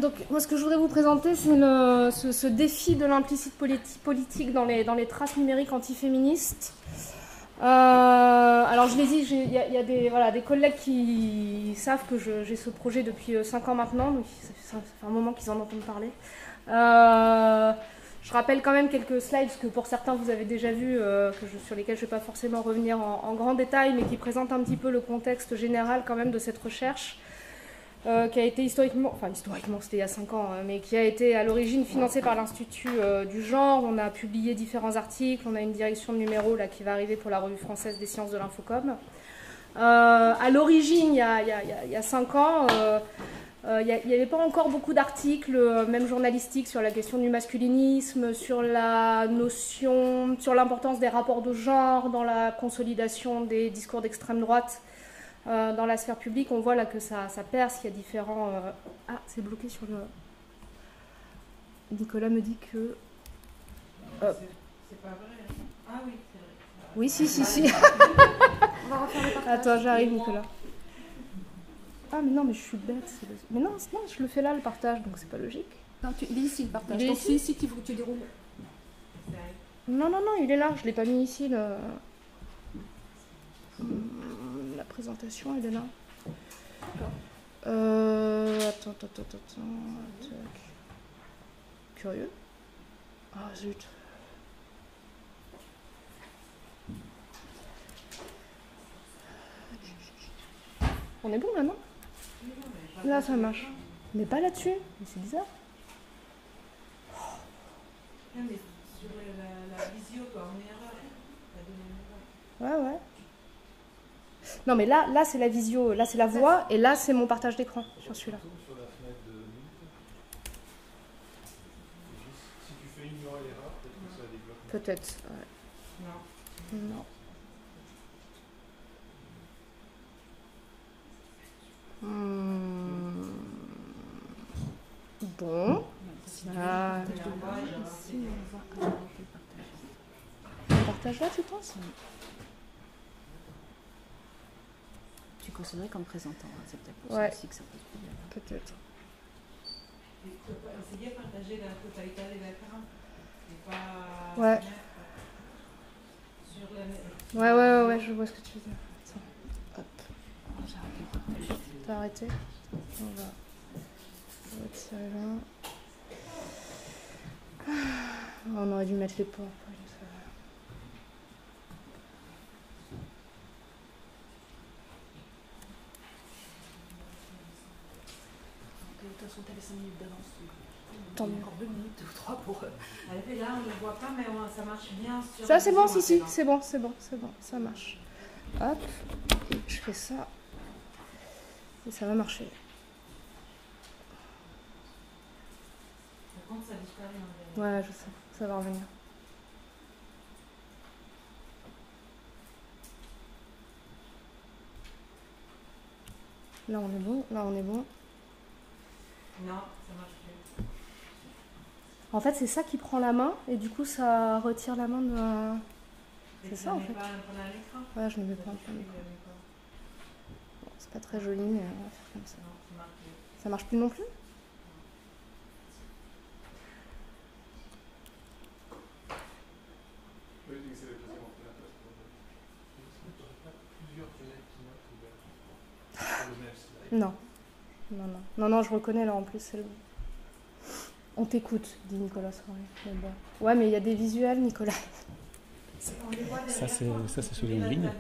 Donc, moi, ce que je voudrais vous présenter, c'est ce défi de l'implicite politique dans les traces numériques antiféministes. Alors, je l'ai dit, il y a des collègues qui savent que j'ai ce projet depuis 5 ans maintenant, donc ça fait un moment qu'ils en entendent parler. Je rappelle quand même quelques slides que pour certains vous avez déjà vus, sur lesquels je ne vais pas forcément revenir en grand détail, mais qui présentent un petit peu le contexte général quand même de cette recherche. Qui a été historiquement c'était il y a 5 ans, mais qui a été à l'origine financée par l'Institut du genre. On a publié différents articles, on a une direction de numéro là, qui va arriver pour la Revue française des sciences de l'infocom. À l'origine, il y a 5 ans, il n'y avait pas encore beaucoup d'articles, même journalistiques, sur la question du masculinisme, sur la notion, sur l'importance des rapports de genre dans la consolidation des discours d'extrême droite. Dans la sphère publique, on voit là que ça perce, il y a différents... Ah, c'est bloqué sur le... Nicolas me dit que... C'est pas vrai. Ah oui, c'est vrai. Oui, si. On va refaire le partage. Attends, j'arrive, Nicolas. Ah, mais non, mais je suis bête. Mais non, je le fais là, le partage, donc c'est pas logique. Non, il est ici, le partage. Il est Donc ici c'est ici qu'il faut que tu déroules. Non, il est là, je l'ai pas mis ici, la présentation, elle est là. Attends. Tac. Curieux. Ah, zut. On est bon là, non? Là, ça marche. Mais pas là-dessus. Mais c'est bizarre. Non, mais sur la visio, quoi, on est erreur. Ouais. Non, mais là c'est la visio, là c'est la voix, et là c'est mon partage d'écran sur celui-là. Si tu fais ignorer l'erreur, peut-être que ça débloque. Peut-être, ouais. Non. Bon. On partage là, tu penses? Tu considères comme présentant, hein. C'est peut-être pour Ouais. ça aussi que ça pose problème. Peut-être. C'est bien partager la totalité de l'écran. Et pas... Ouais. Sur la... Ouais, je vois ce que tu veux dire. Attends. Hop. T'as arrêté? On va retirer là. On aurait dû mettre les ports. De toute façon, tu avais 5 minutes d'avance. Tant mieux. Encore 2 minutes ou 3 pour... Là, on ne le voit pas, mais ça marche bien. Sur Ça, c'est bon, si, c'est bon, ça marche. Hop, je fais ça. Et ça va marcher. Par contre, ça disparaît en vrai. Ouais, je sais, ça va revenir. Là, on est bon, Non, ça marche plus. En fait, c'est ça qui prend la main, et du coup, ça retire la main de... C'est ça, en fait. Pas un plein l'écran. Ouais, je ne mets pas en plein écran. Bon, c'est pas très joli, mais on va faire comme ça. Non, ça marche plus. Ça marche plus non plus? Oui, c'est la deuxième ordinateur. Pas plusieurs fenêtres qui notent ouvertes sur le même slide. Non, je reconnais là en plus. C'est le... On t'écoute, dit Nicolas Soirée. Mais bon. Ouais, mais il y a des visuels, Nicolas. Ça c'est sur une ligne.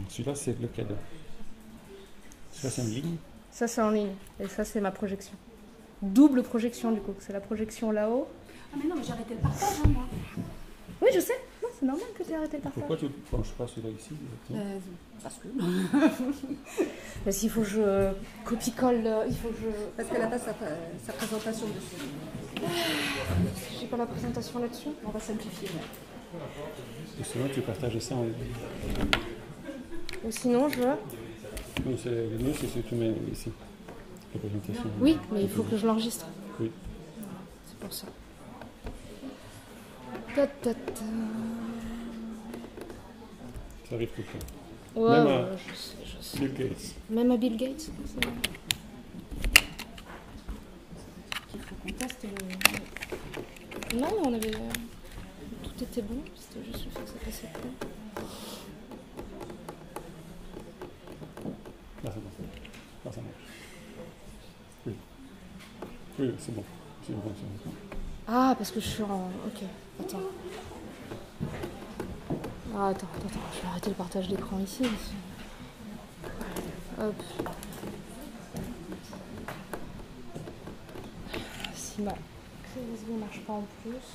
Celui-là c'est lequel? Celui-là c'est une ligne. Ça c'est en ligne, et ça c'est ma projection. Double projection du coup, c'est la projection là-haut. Ah mais non, mais j'ai arrêté le partage, hein, moi. Oui, je sais, non, c'est normal que tu aies arrêté le partage. Pourquoi tu ne penches pas celui-là ici? Parce que... Parce qu'il faut que je copie-colle, il faut que je... Parce qu'elle n'a pas sa présentation dessus. J'ai pas la présentation là-dessus. On va simplifier. Et sinon tu partages ça en ligne. Ou sinon je... Non, le mieux c'est si tu mets ici la présentation. Oui, mais il faut que je l'enregistre. Oui. C'est pour ça. Ta, ta, ta. Ça arrive tout le temps. Ouais, Même ouais, à je sais. Bill Gates. Même à Bill Gates. Il faut qu'on teste le... Non, on avait... Tout était bon, c'était juste le fait que ça passait pas. Là, c'est bon. Là, ça marche. Oui. Oui, c'est bon. C'est bon, c'est bon. Ah, parce que je suis en... Ok, attends. Ah, attends, je vais arrêter le partage d'écran ici. Hop. Si ma clé USB ne marche pas en plus.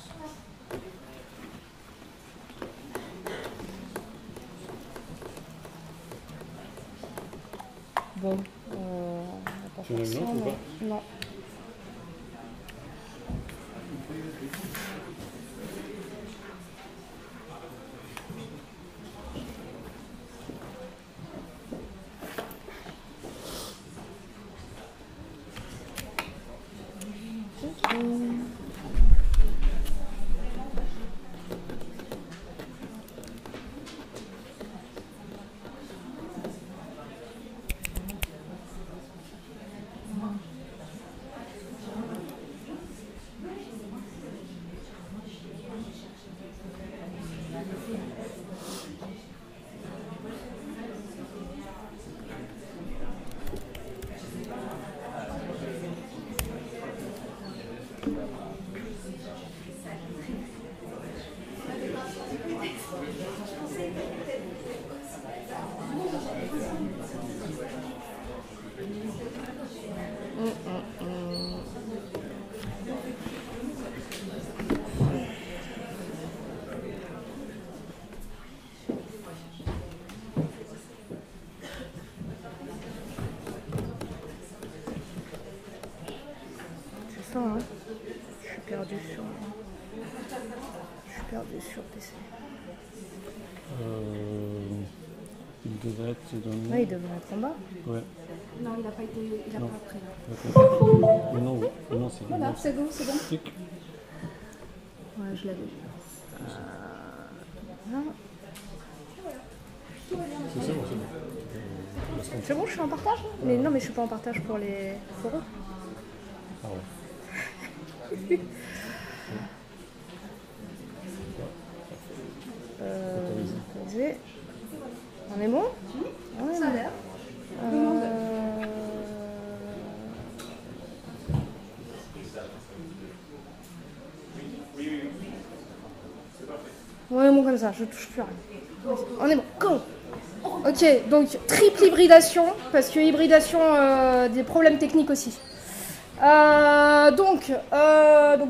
Bon, on va pas Tu en as faire une ça, autre ou pas? non. Hein. Je suis perdue sur PC. Il devrait être dans... Ouais, il devrait être en bas. Ouais. Non, il n'a pas été... Il a Non. pas pris. Mais non, non, c'est Voilà, bon. c'est bon, c'est bon. Clic. Ouais, je l'avais. C'est bon, c'est bon. C'est bon, je suis en partage? Mais non, mais je suis pas en partage pour eux. Ah ouais. Autorisé. On est bon? Ouais, Ça a l'air. Ouais, bon comme ça, je touche plus à rien. On est bon, go! Ok, donc triple hybridation, parce que hybridation, des problèmes techniques aussi. Donc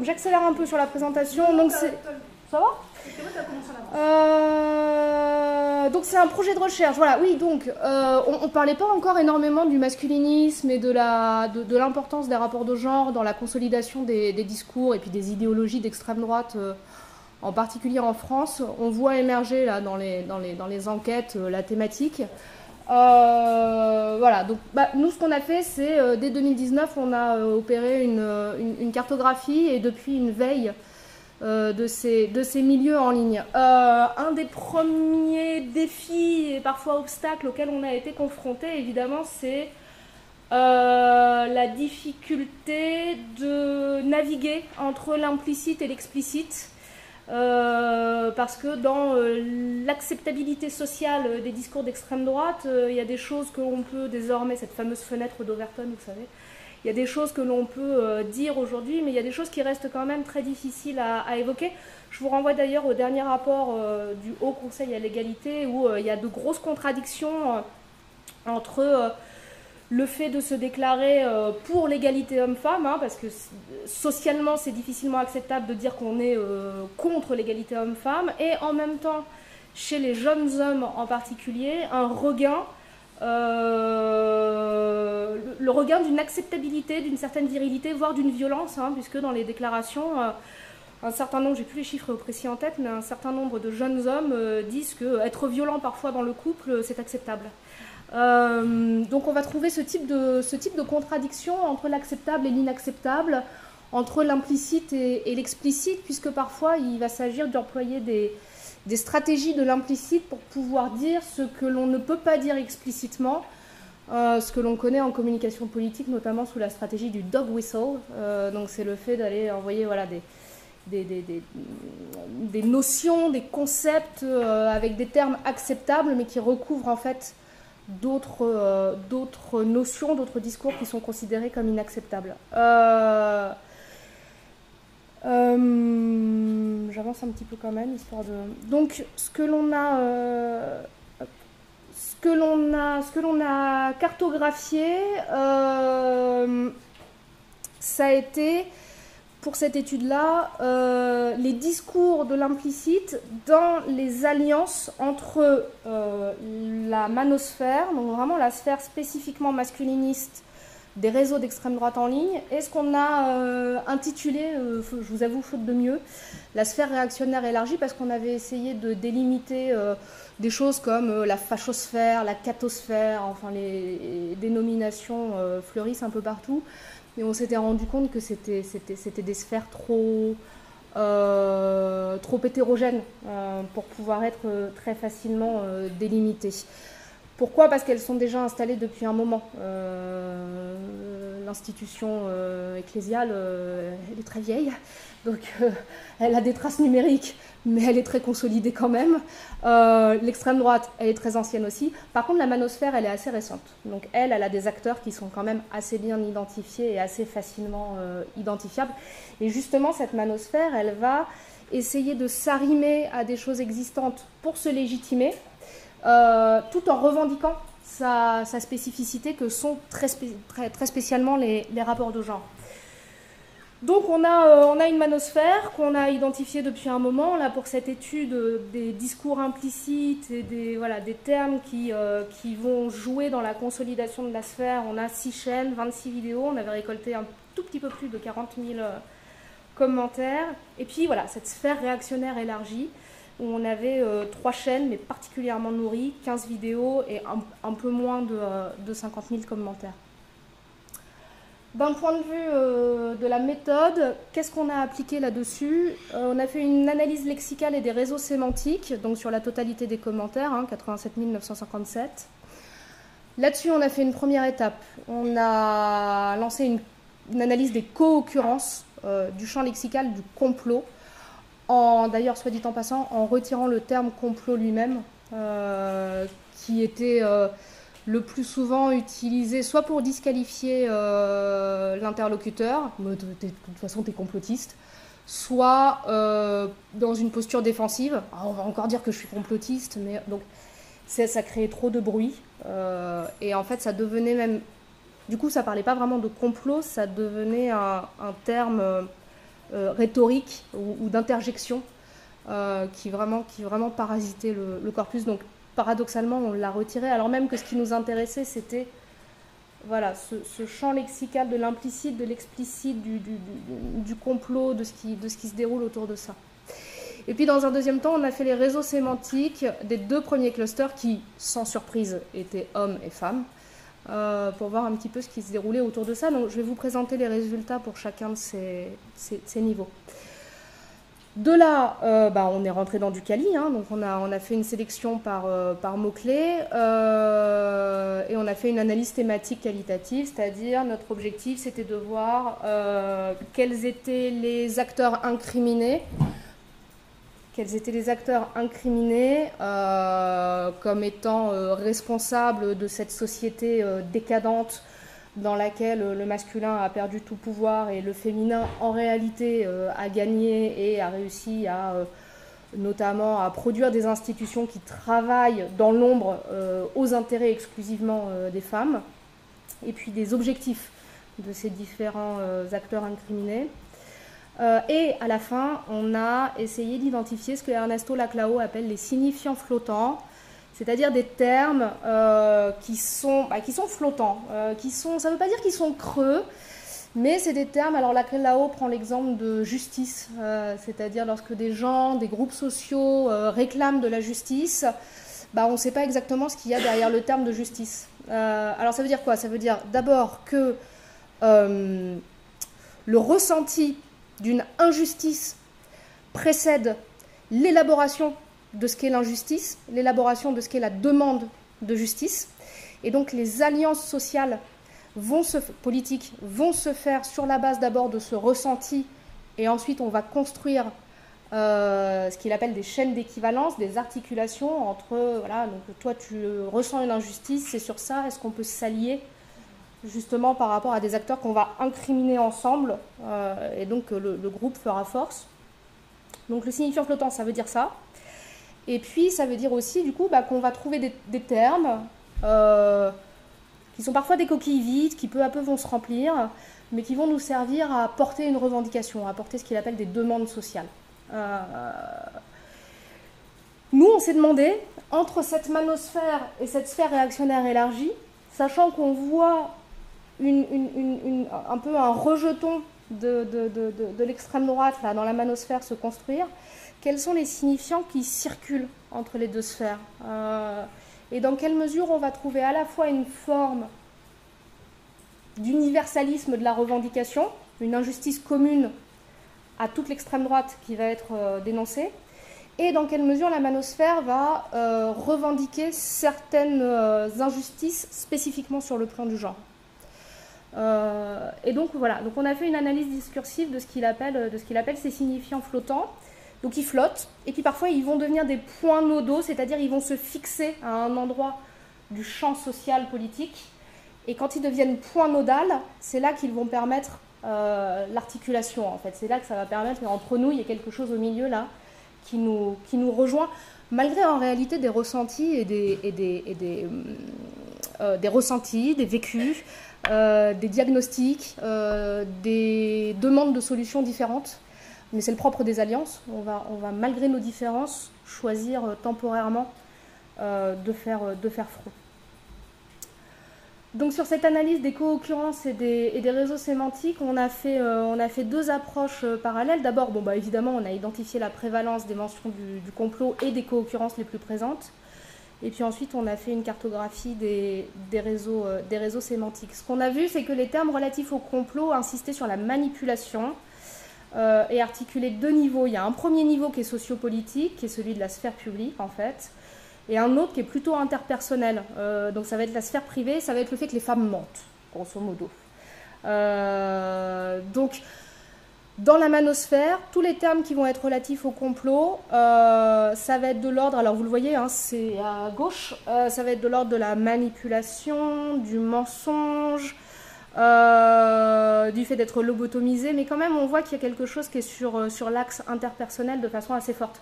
j'accélère un peu sur la présentation. Donc c'est... Ça va? Donc c'est un projet de recherche, voilà, oui, donc on parlait pas encore énormément du masculinisme et de l'importance des rapports de genre dans la consolidation des discours et puis des idéologies d'extrême droite, en particulier en France. On voit émerger là dans les enquêtes la thématique. Voilà, donc nous ce qu'on a fait, c'est dès 2019 on a opéré une cartographie et depuis une veille de ces milieux en ligne. Un des premiers défis et parfois obstacles auxquels on a été confronté, évidemment, c'est la difficulté de naviguer entre l'implicite et l'explicite. Parce que dans l'acceptabilité sociale des discours d'extrême droite, il y a des choses que l'on peut désormais, cette fameuse fenêtre d'Overton, vous savez, il y a des choses que l'on peut dire aujourd'hui, mais il y a des choses qui restent quand même très difficiles à évoquer. Je vous renvoie d'ailleurs au dernier rapport du Haut Conseil à l'égalité, où il y a de grosses contradictions entre le fait de se déclarer pour l'égalité homme-femme, hein, parce que socialement c'est difficilement acceptable de dire qu'on est contre l'égalité homme-femme, et en même temps, chez les jeunes hommes en particulier, un regain, le regain d'une acceptabilité, d'une certaine virilité, voire d'une violence, hein, puisque dans les déclarations, un certain nombre, j'ai plus les chiffres précis en tête, mais un certain nombre de jeunes hommes disent que être violent parfois dans le couple, c'est acceptable. Donc on va trouver ce type de contradiction entre l'acceptable et l'inacceptable, entre l'implicite et l'explicite, puisque parfois il va s'agir d'employer des stratégies de l'implicite pour pouvoir dire ce que l'on ne peut pas dire explicitement, ce que l'on connaît en communication politique, notamment sous la stratégie du dog whistle. Donc c'est le fait d'aller envoyer voilà, des notions, des concepts avec des termes acceptables, mais qui recouvrent en fait d'autres notions, d'autres discours qui sont considérés comme inacceptables. J'avance un petit peu quand même, histoire de... Donc, ce que l'on a cartographié, ça a été, pour cette étude-là, les discours de l'implicite dans les alliances entre la manosphère, donc vraiment la sphère spécifiquement masculiniste des réseaux d'extrême droite en ligne, et ce qu'on a intitulé, je vous avoue faute de mieux, la sphère réactionnaire élargie, parce qu'on avait essayé de délimiter des choses comme la fachosphère, la catosphère, enfin les dénominations fleurissent un peu partout, mais on s'était rendu compte que c'était des sphères trop hétérogènes pour pouvoir être très facilement délimitées. Pourquoi? Parce qu'elles sont déjà installées depuis un moment. L'institution ecclésiale, elle est très vieille, donc elle a des traces numériques, mais elle est très consolidée quand même. L'extrême droite, elle est très ancienne aussi. Par contre, la manosphère, elle est assez récente. Donc elle a des acteurs qui sont quand même assez bien identifiés et assez facilement identifiables. Et justement, cette manosphère, elle va essayer de s'arrimer à des choses existantes pour se légitimer, tout en revendiquant sa spécificité que sont très spécialement les rapports de genre. Donc on a une manosphère qu'on a identifiée depuis un moment, là pour cette étude des discours implicites et des termes qui vont jouer dans la consolidation de la sphère. On a 6 chaînes, 26 vidéos, on avait récolté un tout petit peu plus de 40 000 commentaires. Et puis voilà, cette sphère réactionnaire élargie, où on avait 3 chaînes, mais particulièrement nourries, 15 vidéos et un peu moins de 50 000 commentaires. D'un point de vue de la méthode, qu'est-ce qu'on a appliqué là-dessus? On a fait une analyse lexicale et des réseaux sémantiques, donc sur la totalité des commentaires, 87 957. Là-dessus, on a fait une première étape. On a lancé une analyse des co-occurrences du champ lexical du complot, d'ailleurs, soit dit en passant, en retirant le terme complot lui-même, qui était le plus souvent utilisé soit pour disqualifier l'interlocuteur, de toute façon t'es complotiste, soit dans une posture défensive. On va encore dire que je suis complotiste, mais donc ça créait trop de bruit, et en fait ça devenait même, du coup ça parlait pas vraiment de complot, ça devenait un terme rhétorique ou d'interjection qui vraiment parasitait le corpus. Donc paradoxalement on l'a retiré, alors même que ce qui nous intéressait c'était voilà, ce champ lexical de l'implicite, de l'explicite, du complot, de ce qui se déroule autour de ça. Et puis dans un deuxième temps, on a fait les réseaux sémantiques des 2 premiers clusters qui, sans surprise, étaient hommes et femmes, pour voir un petit peu ce qui se déroulait autour de ça. Donc je vais vous présenter les résultats pour chacun de ces niveaux. De là, on est rentré dans du quali, donc on a fait une sélection par mots-clés, et on a fait une analyse thématique qualitative, c'est-à-dire notre objectif c'était de voir quels étaient les acteurs incriminés, comme étant responsables de cette société décadente dans laquelle le masculin a perdu tout pouvoir et le féminin en réalité a gagné et a réussi notamment à produire des institutions qui travaillent dans l'ombre aux intérêts exclusivement des femmes, et puis des objectifs de ces différents acteurs incriminés. Et à la fin, on a essayé d'identifier ce que Ernesto Laclau appelle les signifiants flottants, c'est-à-dire des termes qui sont flottants, ça ne veut pas dire qu'ils sont creux, mais c'est des termes, alors Laclau prend l'exemple de justice, c'est-à-dire lorsque des gens, des groupes sociaux réclament de la justice, on ne sait pas exactement ce qu'il y a derrière le terme de justice. Alors ça veut dire quoi? Ça veut dire d'abord que le ressenti d'une injustice précède l'élaboration de ce qu'est l'injustice, l'élaboration de ce qu'est la demande de justice. Et donc les alliances sociales politiques vont se faire sur la base d'abord de ce ressenti, et ensuite on va construire ce qu'il appelle des chaînes d'équivalence, des articulations entre, voilà, donc toi tu ressens une injustice, c'est sur ça, est-ce qu'on peut s'allier justement par rapport à des acteurs qu'on va incriminer ensemble, et donc le groupe fera force. Donc le signifiant flottant, ça veut dire ça. Et puis ça veut dire aussi du coup qu'on va trouver des termes qui sont parfois des coquilles vides, qui peu à peu vont se remplir, mais qui vont nous servir à porter une revendication, à porter ce qu'il appelle des demandes sociales. Nous, on s'est demandé, entre cette manosphère et cette sphère réactionnaire élargie, sachant qu'on voit un peu un rejeton de l'extrême droite là, dans la manosphère se construire, quels sont les signifiants qui circulent entre les deux sphères, et dans quelle mesure on va trouver à la fois une forme d'universalisme de la revendication, une injustice commune à toute l'extrême droite qui va être dénoncée, et dans quelle mesure la manosphère va revendiquer certaines injustices spécifiquement sur le plan du genre. Et donc voilà, donc on a fait une analyse discursive de ce qu'il appelle ces signifiants flottants. Donc ils flottent, et puis parfois ils vont devenir des points nodaux, c'est-à-dire ils vont se fixer à un endroit du champ social politique, et quand ils deviennent point nodal, c'est là qu'ils vont permettre l'articulation, en fait. C'est là que ça va permettre qu'entre nous, il y ait quelque chose au milieu, là, qui nous rejoint, malgré en réalité des ressentis et des ressentis, des vécus, des diagnostics, des demandes de solutions différentes. Mais c'est le propre des alliances. On va malgré nos différences, choisir temporairement de faire front. Donc sur cette analyse des co-occurrences et des réseaux sémantiques, on a fait deux approches parallèles. D'abord, évidemment, on a identifié la prévalence des mentions du complot et des co-occurrences les plus présentes. Et puis ensuite, on a fait une cartographie des réseaux sémantiques. Ce qu'on a vu, c'est que les termes relatifs au complot insistaient sur la manipulation et articulaient deux niveaux. Il y a un premier niveau qui est sociopolitique, qui est celui de la sphère publique, en fait, et un autre qui est plutôt interpersonnel. Donc ça va être la sphère privée, ça va être le fait que les femmes mentent, grosso modo. Donc, dans la manosphère, tous les termes qui vont être relatifs au complot, ça va être de l'ordre, alors vous le voyez, hein, c'est à gauche, ça va être de l'ordre de la manipulation, du mensonge, du fait d'être lobotomisé, mais quand même on voit qu'il y a quelque chose qui est sur l'axe interpersonnel de façon assez forte.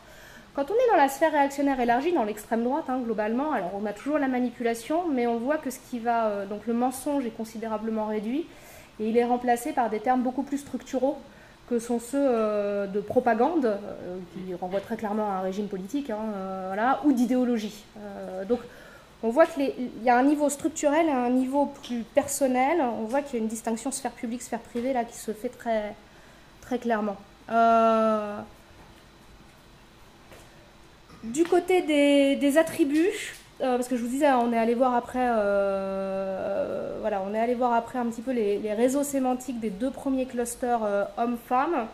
Quand on est dans la sphère réactionnaire élargie, dans l'extrême droite, hein, globalement, alors on a toujours la manipulation, mais on voit que ce qui va, donc le mensonge est considérablement réduit, et il est remplacé par des termes beaucoup plus structuraux, que sont ceux de propagande, qui renvoient très clairement à un régime politique, hein, voilà, ou d'idéologie. Donc on voit qu'il y a un niveau structurel et un niveau plus personnel. On voit qu'il y a une distinction sphère publique, sphère privée là, qui se fait très, très clairement. Du côté des attributs, parce que je vous disais, on est allé voir après, on est allé voir après un petit peu les réseaux sémantiques des deux premiers clusters hommes-femmes.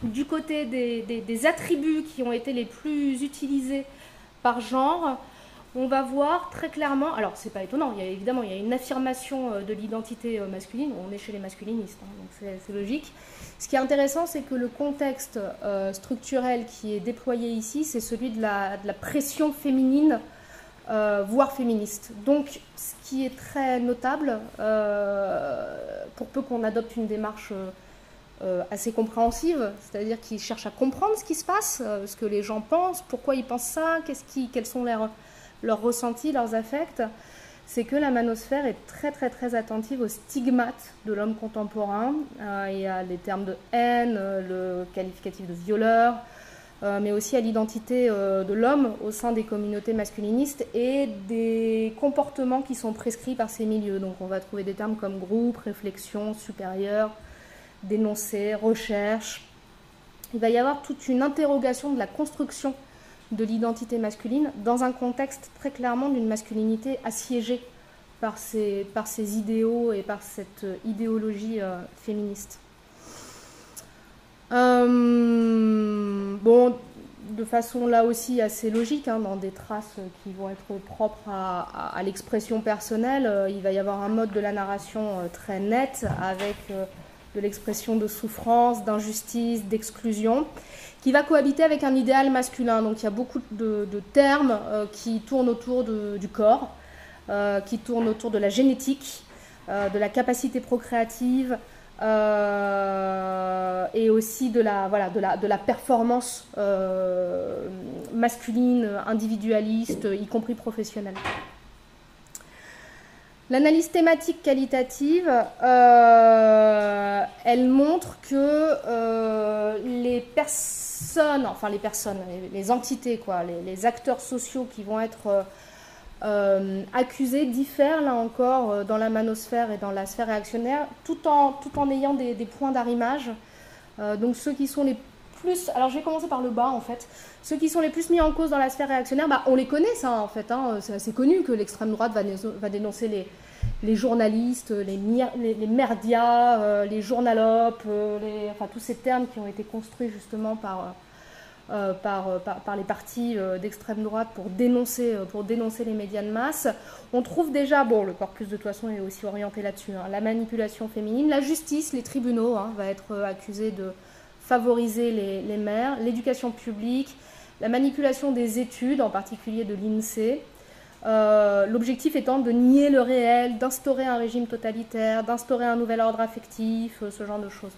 Du côté des attributs qui ont été les plus utilisés par genre, on va voir très clairement, alors c'est pas étonnant, il y a une affirmation de l'identité masculine, on est chez les masculinistes, hein, donc c'est logique. Ce qui est intéressant, c'est que le contexte structurel qui est déployé ici, c'est celui de la pression féminine, voire féministe. Donc, ce qui est très notable, pour peu qu'on adopte une démarche assez compréhensive, c'est-à-dire qu'ils cherchent à comprendre ce qui se passe, ce que les gens pensent, pourquoi ils pensent ça, quels sont leurs ressentis, leurs affects, c'est que la manosphère est très très très attentive aux stigmates de l'homme contemporain. Il y a les termes de haine, le qualificatif de violeur, mais aussi à l'identité de l'homme au sein des communautés masculinistes et des comportements qui sont prescrits par ces milieux. Donc on va trouver des termes comme groupe, réflexion, supérieur, dénoncer, recherche. Il va y avoir toute une interrogation de la construction de l'identité masculine dans un contexte très clairement d'une masculinité assiégée par ces idéaux et par cette idéologie féministe. Bon, de façon là aussi assez logique, hein, dans des traces qui vont être propres à l'expression personnelle. Il va y avoir un mode de la narration très net, avec de l'expression de souffrance, d'injustice, d'exclusion, qui va cohabiter avec un idéal masculin. Donc il y a beaucoup de termes qui tournent autour du corps, qui tournent autour de la génétique, de la capacité procréative, et aussi de la performance masculine, individualiste, y compris professionnelle. L'analyse thématique qualitative, elle montre que les personnes, les entités, quoi, les acteurs sociaux qui vont être accusés diffèrent là encore dans la manosphère et dans la sphère réactionnaire, tout en ayant des points d'arrimage. Donc ceux qui sont les plus, alors je vais commencer par le bas en fait, ceux qui sont les plus mis en cause dans la sphère réactionnaire, on les connaît ça en fait, hein, c'est assez connu que l'extrême droite va dénoncer les journalistes, les merdias, les journalopes, tous ces termes qui ont été construits justement par les partis d'extrême droite pour dénoncer les médias de masse. On trouve déjà, le corpus de toute façon est aussi orienté là-dessus, hein, la manipulation féminine, la justice, les tribunaux va être accusés de favoriser les mères, l'éducation publique, la manipulation des études, en particulier de l'INSEE, l'objectif étant de nier le réel, d'instaurer un régime totalitaire, d'instaurer un nouvel ordre affectif, ce genre de choses.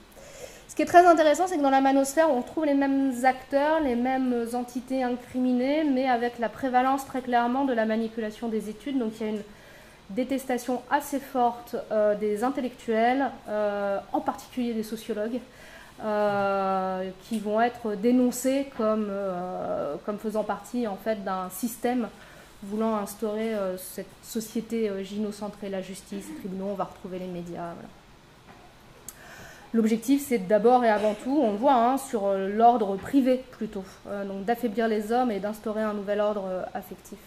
Ce qui est très intéressant, c'est que dans la manosphère, on retrouve les mêmes acteurs, les mêmes entités incriminées, mais avec la prévalence très clairement de la manipulation des études. Donc il y a une détestation assez forte des intellectuels, en particulier des sociologues, qui vont être dénoncés comme faisant partie en fait d'un système voulant instaurer cette société gynocentrée, la justice, les tribunaux, on va retrouver les médias. Voilà. L'objectif, c'est d'abord et avant tout, on le voit, sur l'ordre privé plutôt, donc d'affaiblir les hommes et d'instaurer un nouvel ordre affectif.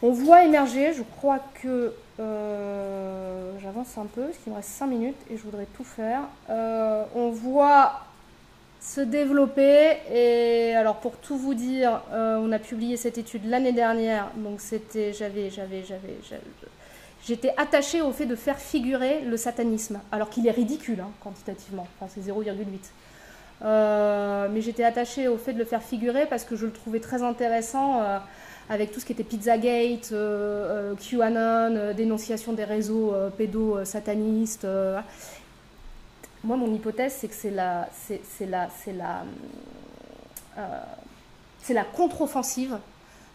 On voit émerger, je crois que j'avance un peu, parce qu'il me reste 5 minutes et je voudrais tout faire. On voit se développer, et alors pour tout vous dire, on a publié cette étude l'année dernière, donc j'étais attachée au fait de faire figurer le satanisme, alors qu'il est ridicule quantitativement, c'est 0,8. Mais j'étais attachée au fait de le faire figurer parce que je le trouvais très intéressant avec tout ce qui était Pizzagate, QAnon, dénonciation des réseaux pédo-satanistes. Moi, mon hypothèse, c'est que c'est la contre-offensive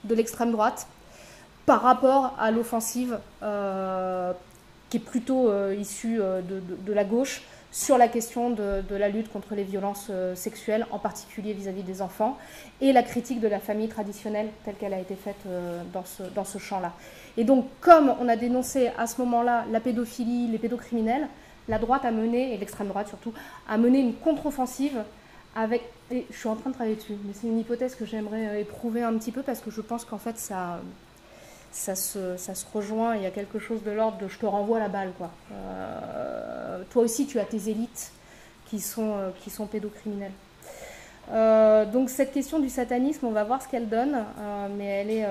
de l'extrême droite par rapport à l'offensive qui est plutôt issue de la gauche sur la question de la lutte contre les violences sexuelles, en particulier vis-à-vis des enfants, et la critique de la famille traditionnelle telle qu'elle a été faite dans ce champ-là. Et donc, comme on a dénoncé à ce moment-là la pédophilie, les pédocriminels, la droite a mené, et l'extrême droite surtout, a mené une contre-offensive avec... Et je suis en train de travailler dessus, mais c'est une hypothèse que j'aimerais éprouver un petit peu parce que je pense qu'en fait, ça se rejoint, il y a quelque chose de l'ordre de je te renvoie la balle, quoi. Toi aussi tu as tes élites qui sont pédocriminelles. Donc cette question du satanisme, on va voir ce qu'elle donne, mais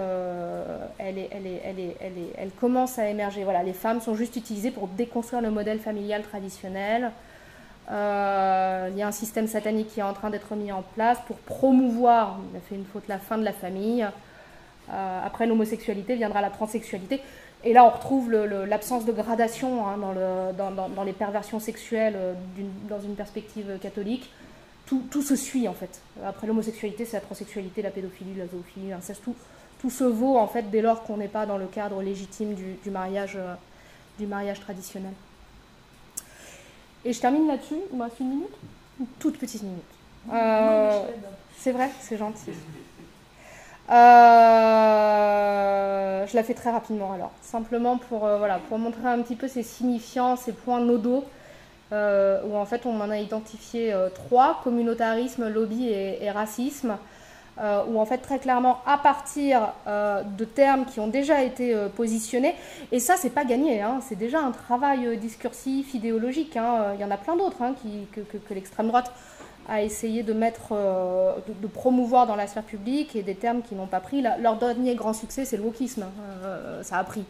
elle commence à émerger. Voilà, les femmes sont juste utilisées pour déconstruire le modèle familial traditionnel. Il y a un système satanique qui est en train d'être mis en place pour promouvoir, il a fait une faute, la fin de la famille. Après l'homosexualité viendra la transsexualité. Et là, on retrouve l'absence de gradation dans les perversions sexuelles dans une perspective catholique. Tout se suit, en fait. Après l'homosexualité, c'est la transsexualité, la pédophilie, la zoophilie, l'inceste. Tout se vaut, en fait, dès lors qu'on n'est pas dans le cadre légitime du mariage traditionnel. Et je termine là-dessus. Il me reste une minute ? Une toute petite minute. C'est vrai, c'est gentil. Je la fais très rapidement alors, simplement pour montrer un petit peu ces signifiants, ces points nodaux, où en fait on en a identifié 3, communautarisme, lobby et racisme, où en fait très clairement à partir de termes qui ont déjà été positionnés, et ça c'est pas gagné, c'est déjà un travail discursif, idéologique, il y en a plein d'autres que l'extrême droite à essayer de mettre, de promouvoir dans la sphère publique, et des termes qui n'ont pas pris. Leur dernier grand succès, c'est le wokisme. Ça a pris.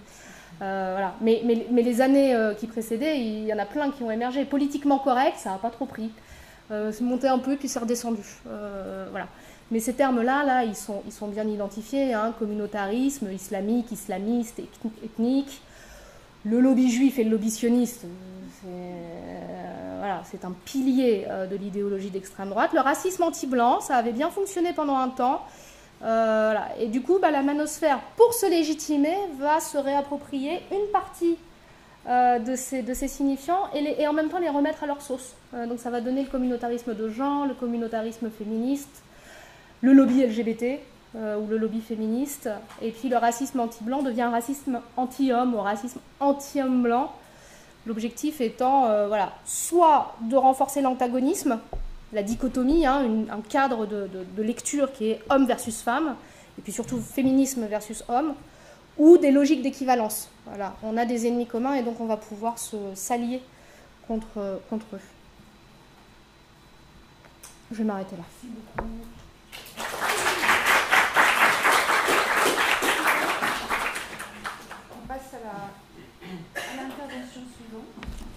Voilà. Mais les années qui précédaient, il y en a plein qui ont émergé. Politiquement correct, ça n'a pas trop pris. C'est monté un peu, puis c'est redescendu. Voilà. Mais ces termes-là, là, ils sont bien identifiés. Hein. Communautarisme, islamique, islamiste, ethnique. Le lobby juif et le lobby sioniste, voilà, c'est un pilier de l'idéologie d'extrême droite. Le racisme anti-blanc, ça avait bien fonctionné pendant un temps. Voilà. Et du coup, la manosphère, pour se légitimer, va se réapproprier une partie de ces signifiants et en même temps les remettre à leur sauce. Donc ça va donner le communautarisme de genre, le communautarisme féministe, le lobby LGBT ou le lobby féministe. Et puis le racisme anti-blanc devient un racisme anti-homme ou un racisme anti-homme blanc. L'objectif étant voilà, soit de renforcer l'antagonisme, la dichotomie, hein, un cadre de lecture qui est homme versus femme, et puis surtout féminisme versus homme, ou des logiques d'équivalence. Voilà. On a des ennemis communs et donc on va pouvoir s'allier contre eux. Je vais m'arrêter là. Merci beaucoup. On passe à l'intervention suivante.